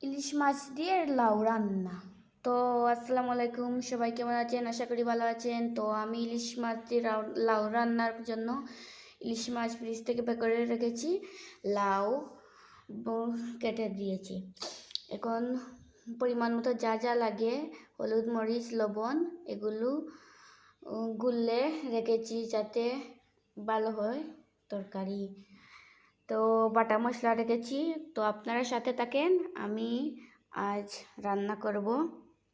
ইলিশ মাছ দিয়ে লাউ রান্না। তো আসসালামু আলাইকুম, সবাই কেমন আছেন? আশা করি ভালো আছেন। তো আমি ইলিশ মাছ দিয়ে লাউ রান্নার জন্য ইলিশ মাছ ফ্রিজ থেকে বের করে রেখেছি, লাউ কেটে দিয়েছি। এখন পরিমাণ মতো যা যা লাগে, হলুদ, মরিচ, লবণ এগুলো গুললে রেখেছি যাতে ভালো হয় তরকারি। তো বাটা মশলা রেখেছি। তো আপনারা সাথে থাকেন, আমি আজ রান্না করব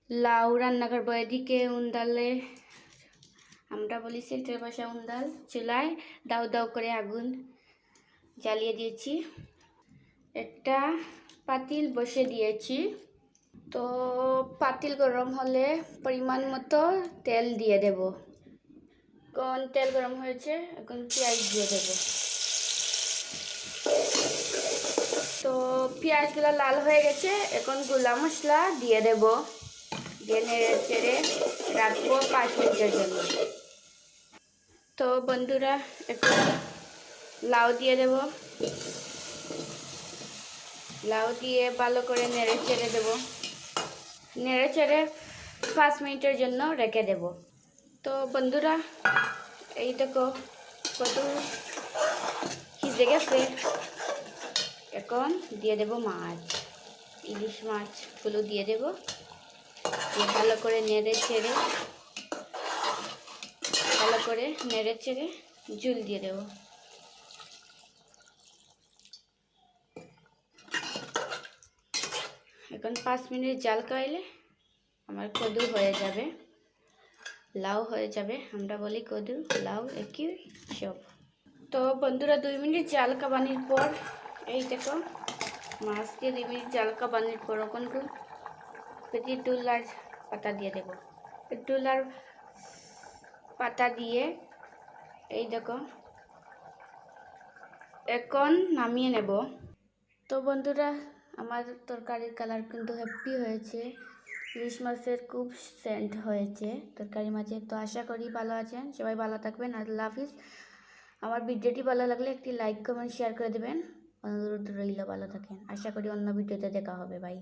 লাউ রান্না করব। এদিকে উন্ডালে, আমরা বলি সিলেটের ভাষা উন্ডাল, চুলায় দাউ দাউ করে আগুন জ্বালিয়ে দিয়েছি। একটা পাতিল বসে দিয়েছি। তো পাতিল গরম হলে পরিমাণ মতো তেল দিয়ে দেব। এখন তেল গরম হয়েছে, এখন পেঁয়াজ দিয়ে দেব। তো পেঁয়াজগুলো লাল হয়ে গেছে, এখন গুঁড়া মশলা দিয়ে দেব। দিয়ে নেড়ে চেড়ে রাখবো 5 মিনিটের জন্য। তো বন্ধুরা, এখন লাউ দিয়ে দেব। লাউ দিয়ে ভালো করে নেড়ে চেড়ে দেব। নেড়ে চেড়ে 5 মিনিটের জন্য রেখে দেব। তো বন্ধুরা, এই দেখো কত সিজে গেছে। এখন দিয়ে দেব মাছ, ইলিশ মাছগুলো দিয়ে দেব। দিয়ে ভালো করে নেড়ে চেড়ে ঝোল দিয়ে দেব। এখন 5 মিনিট জাল খাইলে আমার কদু হয়ে যাবে, লাউ হয়ে যাবে। আমরা বলি কদু লাউ একই সব। তো বন্ধুরা, 2 মিনিট জাল কাবানির পর এই দেখো মাছ দিয়ে 2 মিনিট জাল কাবানির পর এখন পেটি ডুলার পাতা দিয়ে দেব। ডুলার পাতা দিয়ে এই দেখো এখন নামিয়ে নেব। তো বন্ধুরা, আমার তরকারির কালার কিন্তু হ্যাপি হয়েছে। ইলিশ মাছের খুব সেন্ট হয়েছে তরকারি মাছে। তো আশা করি ভালো আছেন, সবাই ভালো থাকবেন। আল্লাহ হাফিজ। আমার ভিডিওটি ভালো লাগলে একটি লাইক, কমেন্ট, শেয়ার করে দেবেন। অনুরোধ রইল, ভালো থাকেন। আশা করি অন্য ভিডিওতে দেখা হবে। বাই।